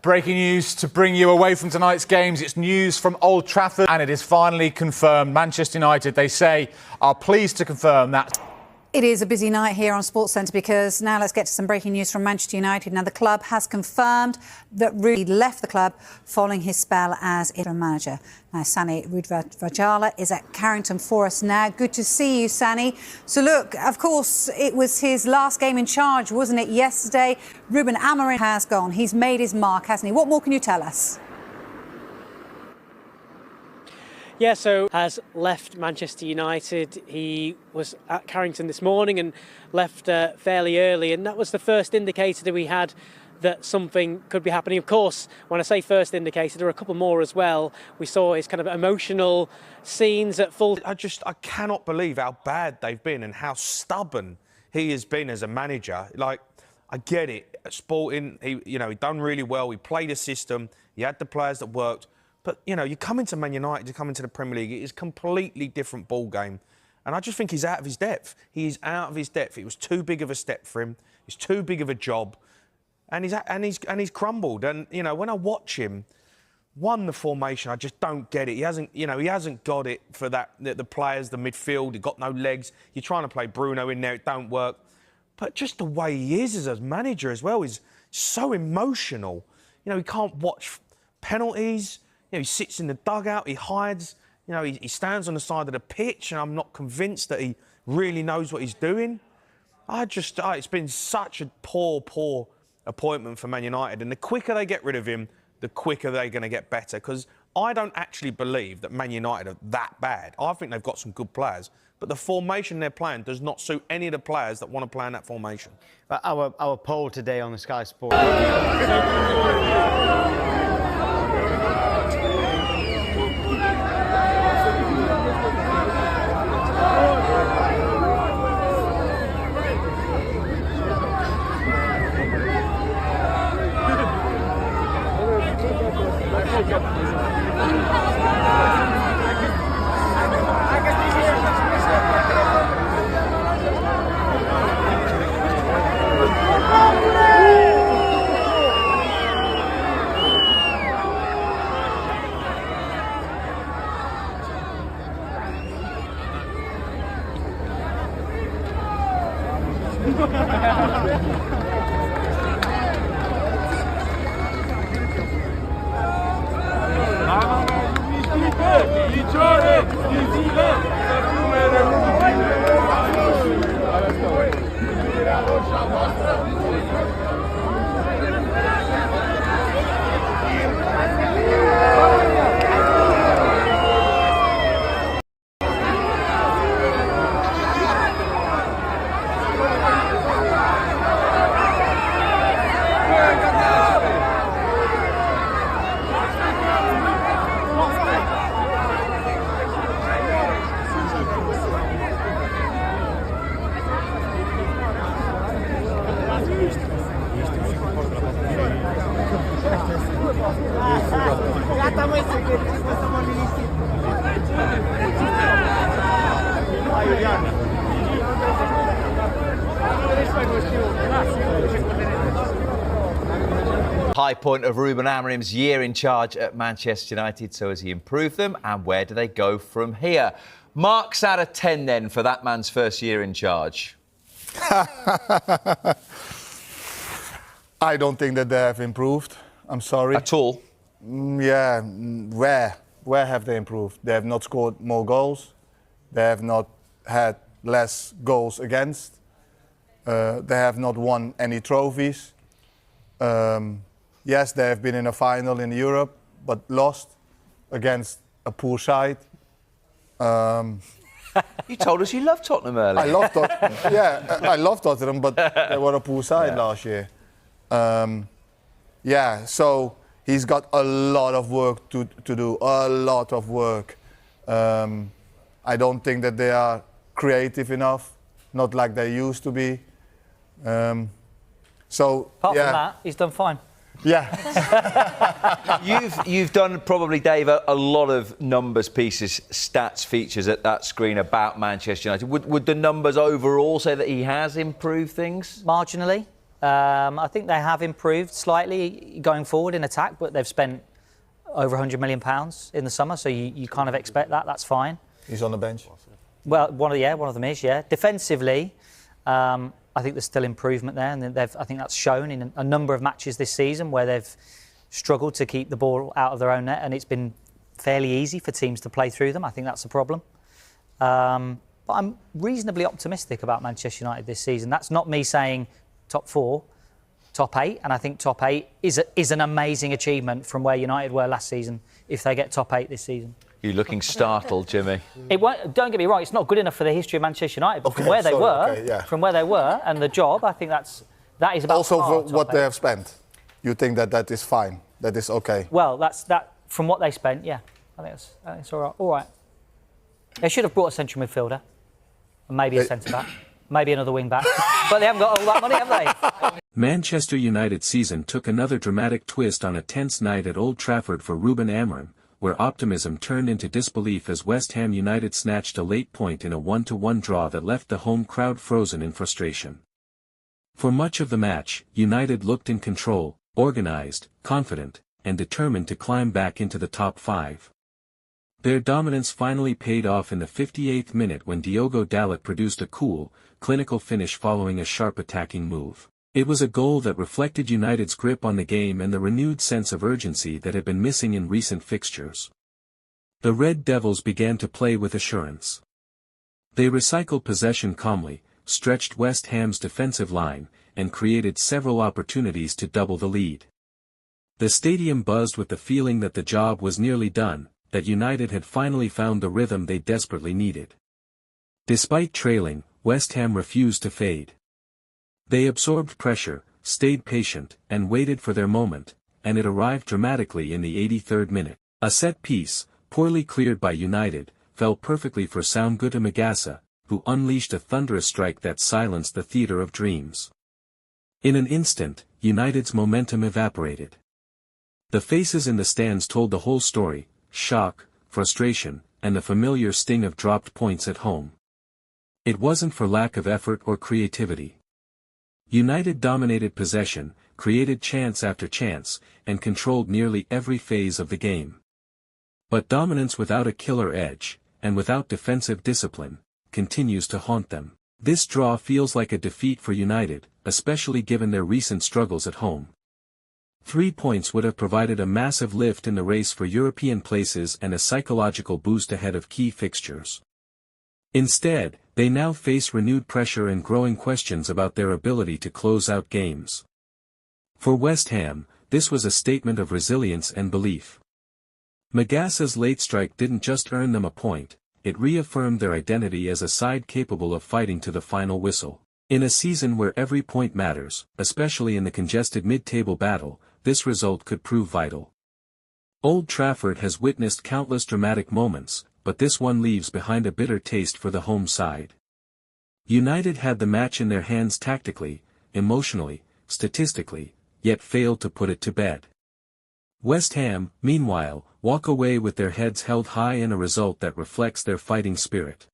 Breaking news to bring you away from tonight's games. It's news from Old Trafford, and it is finally confirmed. Manchester United, they say, are pleased to confirm that. It is a busy night here on Sports Centre because now let's get to some breaking news from Manchester United. Now, the club has confirmed that Ruben left the club following his spell as interim manager. Now, Sani Rudvajala is at Carrington for us now. Good to see you, Sani. So, look, of course, it was his last game in charge, wasn't it, yesterday? Ruben Amorim has gone. He's made his mark, hasn't he? What more can you tell us? Yeah, so has left Manchester United. He was at Carrington this morning and left fairly early, and that was the first indicator that we had that something could be happening. Of course, when I say first indicator, there are a couple more as well. We saw his kind of emotional scenes at full. I cannot believe how bad they've been and how stubborn he has been as a manager. Like, I get it. At Sporting, he'd done really well. He played a system. He had the players that worked. But, you come into Man United, you come into the Premier League, it is a completely different ball game. And I just think he's out of his depth. He is out of his depth. It was too big of a step for him. It's too big of a job. And he's crumbled. And, when I watch him, the formation, I just don't get it. He hasn't got it for the players, the midfield. He's got no legs. You're trying to play Bruno in there, it don't work. But just the way he is as a manager as well is so emotional. He can't watch penalties. He sits in the dugout, he hides, he stands on the side of the pitch, and I'm not convinced that he really knows what he's doing. It's been such a poor appointment for Man United, and the quicker they get rid of him, the quicker they're going to get better, because I don't actually believe that Man United are that bad. I think they've got some good players, but the formation they're playing does not suit any of the players that want to play in that formation. But our poll today on the Sky Sports... High point of Ruben Amorim's year in charge at Manchester United. So has he improved them, and where do they go from here? Marks out of 10 then for that man's first year in charge. I don't think that they have improved. I'm sorry. At all? Yeah, where? Where have they improved? They have not scored more goals. They have not had less goals against. They have not won any trophies. Yes, they have been in a final in Europe, but lost against a poor side. You told us you loved Tottenham earlier. I love Tottenham. Yeah, I love Tottenham, but they were a poor side last year. Yeah, so he's got a lot of work to do, a lot of work. I don't think that they are creative enough, not like they used to be. So apart from that, he's done fine. Yeah. You've done probably, Dave, a lot of numbers pieces, stats features at that screen about Manchester United. Would the numbers overall say that he has improved things? Marginally. I think they have improved slightly going forward in attack, but they've spent over £100 million in the summer, so you kind of expect that. That's fine. He's on the bench. Well, one of them is, yeah. Defensively, I think there's still improvement there, and I think that's shown in a number of matches this season where they've struggled to keep the ball out of their own net, and it's been fairly easy for teams to play through them. I think that's a problem. But I'm reasonably optimistic about Manchester United this season. That's not me saying top 4, top 8, and I think top 8 is an amazing achievement from where United were last season if they get top 8 this season. You're looking startled, Jimmy. Don't get me wrong, it's not good enough for the history of Manchester United, but from where they were and the job, I think that is about also par, for what they have spent. You think that is fine, that is okay? Well, that's from what they spent, yeah. I think it's all right. All right. They should have brought a central midfielder and maybe a centre back, maybe another wing back, but they haven't got all that money, have they? Manchester United's season took another dramatic twist on a tense night at Old Trafford for Ruben Amorim, where optimism turned into disbelief as West Ham United snatched a late point in a 1-1 draw that left the home crowd frozen in frustration. For much of the match, United looked in control, organised, confident, and determined to climb back into the top 5. Their dominance finally paid off in the 58th minute when Diogo Dalot produced a cool, clinical finish following a sharp attacking move. It was a goal that reflected United's grip on the game and the renewed sense of urgency that had been missing in recent fixtures. The Red Devils began to play with assurance. They recycled possession calmly, stretched West Ham's defensive line, and created several opportunities to double the lead. The stadium buzzed with the feeling that the job was nearly done, that United had finally found the rhythm they desperately needed. Despite trailing, West Ham refused to fade. They absorbed pressure, stayed patient, and waited for their moment, and it arrived dramatically in the 83rd minute. A set piece, poorly cleared by United, fell perfectly for Soungoutou Magassa, who unleashed a thunderous strike that silenced the theatre of dreams. In an instant, United's momentum evaporated. The faces in the stands told the whole story: shock, frustration, and the familiar sting of dropped points at home. It wasn't for lack of effort or creativity. United dominated possession, created chance after chance, and controlled nearly every phase of the game. But dominance without a killer edge, and without defensive discipline, continues to haunt them. This draw feels like a defeat for United, especially given their recent struggles at home. 3 points would have provided a massive lift in the race for European places and a psychological boost ahead of key fixtures. Instead, they now face renewed pressure and growing questions about their ability to close out games. For West Ham, this was a statement of resilience and belief. Magassa's late strike didn't just earn them a point, it reaffirmed their identity as a side capable of fighting to the final whistle. In a season where every point matters, especially in the congested mid-table battle, this result could prove vital. Old Trafford has witnessed countless dramatic moments, but this one leaves behind a bitter taste for the home side. United had the match in their hands tactically, emotionally, statistically, yet failed to put it to bed. West Ham, meanwhile, walk away with their heads held high in a result that reflects their fighting spirit.